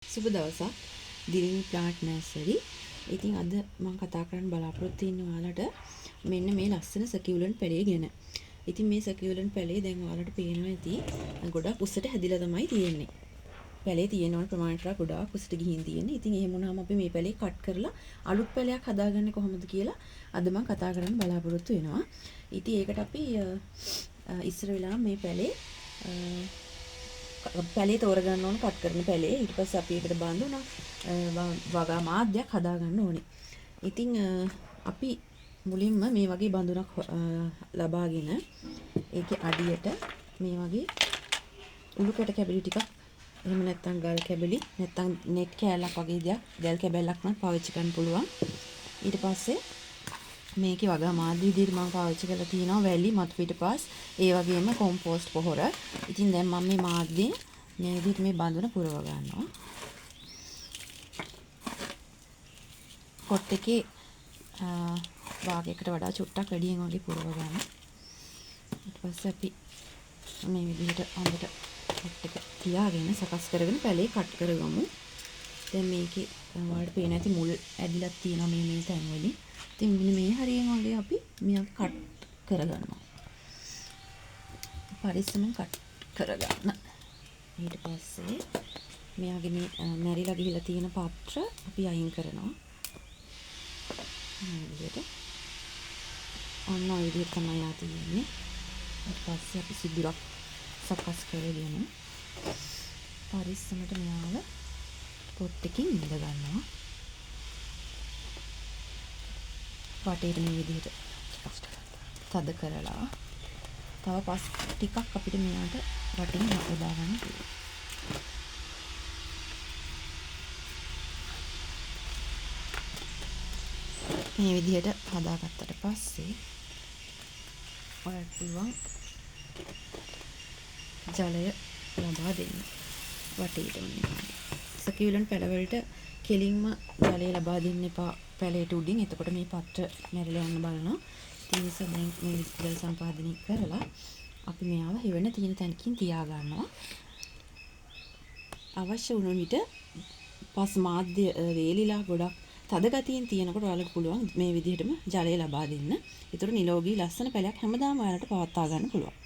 සුබ දවසක් Dilini plant nursery. ඉතින් අද මම කතා කරන්න බලාපොරොත්තු වෙන්නේ ඔයාලට මෙන්න මේ ලස්සන සකියුලන්ට් පැලේ ගැන. ඉතින් මේ සකියුලන්ට් පැලේ දැන් ඔයාලට පේනවා ඇති ගොඩක් උස්සට හැදිලා තමයි තියෙන්නේ. පැලේ තියෙන ඕන ප්‍රමාණයට ගොඩාක් උස්සට ගිහින් තියෙන්නේ. ඉතින් එහෙම වුණාම අපි මේ පැලේ කට් කරලා අලුත් පැලයක් හදාගන්නේ කොහොමද කියලා අද මම කතා කරන්න බලාපොරොත්තු වෙනවා. ඉතින් ඒකට අපි ඉස්සර වෙලා මේ පැලේ තෝරගන්න ඕන කට් කරන පැලේ. ඊට පස්සේ අපි ඒකට බඳුනා වගා මාධ්‍යයක් හදාගන්න ඕනේ. ඉතින් අපි මුලින්ම මේ වගේ බඳුනක් ලබාගෙන ඒකේ අඩියට මේ වගේ උළු කැට කැබලි ටිකක් එහෙම නැත්නම් ගල් කැබලි නැත්නම් net කෑල්ලක් වගේ දෙයක් ගල් කැබල්ලක් නම් පාවිච්චි කරන්න පුළුවන්. ඊට පස්සේ මේකේ වගා මාධ්‍ය විදිහට මම පාවිච්චි කරලා තියෙනවා වැලි මතු පිටපස් ඒ වගේම කොම්පෝස්ට් පොහොර. ඉතින් දැන් මම මේ මාධ්‍යයෙන් මේ විදිහට මේ බඳුන පුරව ගන්නවා. පොට් එකේ භාගයකට වඩා චුට්ටක් වැඩියෙන් වගේ පුරව ගන්න. ඊට පස්සේ අපි මේ විදිහට හොඳට පොට් එක තියාගෙන සකස් කරගෙන පැලේ කට් කරගමු. දැන් මේකේ ඔයාලට පේන ඇති මුල් ඇදිලා තියෙනවා මේ තැන් වලින්. ඉතින් මෙන්න මේ හරියෙන් වගේ අපි මේක කට් කරගන්නවා. පරිස්සමෙන් කට් කරගන්න. ඊට පස්සේ මෙයාගේ මේ මැරිලා ගිහිලා තියෙන පාත්‍ර අපි අයින් කරනවා. මේ විදිහට. ඔන්න ඔය විදිහට තමයි ආ තියෙන්නේ. ඊට පස්සේ අපි සිදුරක් සකස් කරගෙන පරිස්සමට මෙයාව පොට් එකකින් ඉඳ ගන්නවා. වටේට මේ විදිහට තද කරලා තව පස් ටිකක් අපිට මෙයාට වටින් යොදා ගන්න පුළුවන්. මේ විදිහට හදාගත්තට පස්සේ ඔයාලට පුළුවන් ජලය ලබා දෙන්න වටේටම. සකියුලන්ට් පැලවලට කෙලින්ම ජලය ලබා දෙන්න එපා පැලේට උඩින්. එතකොට මේ පත්‍ර මැරිලා යන්න බලනවා. ඒ නිසා දැන් මේ ජල සම්පාදනය කරලා අපි මෙයාව හෙවණ තියෙන තැනකින් තියා ගන්නවා. අවශ්‍ය වුණ විට පස් මාධ්‍ය වේලිලා ගොඩක් තද ගතියෙන් තියෙනකොට ඔයාලට පුළුවන් මේ විදිහටම ජලය ලබා දෙන්න. ඒතර නිලෝගී ලස්සන පැලයක් හැමදාම ඔයාලට පවත්වා ගන්න පුළුවන්.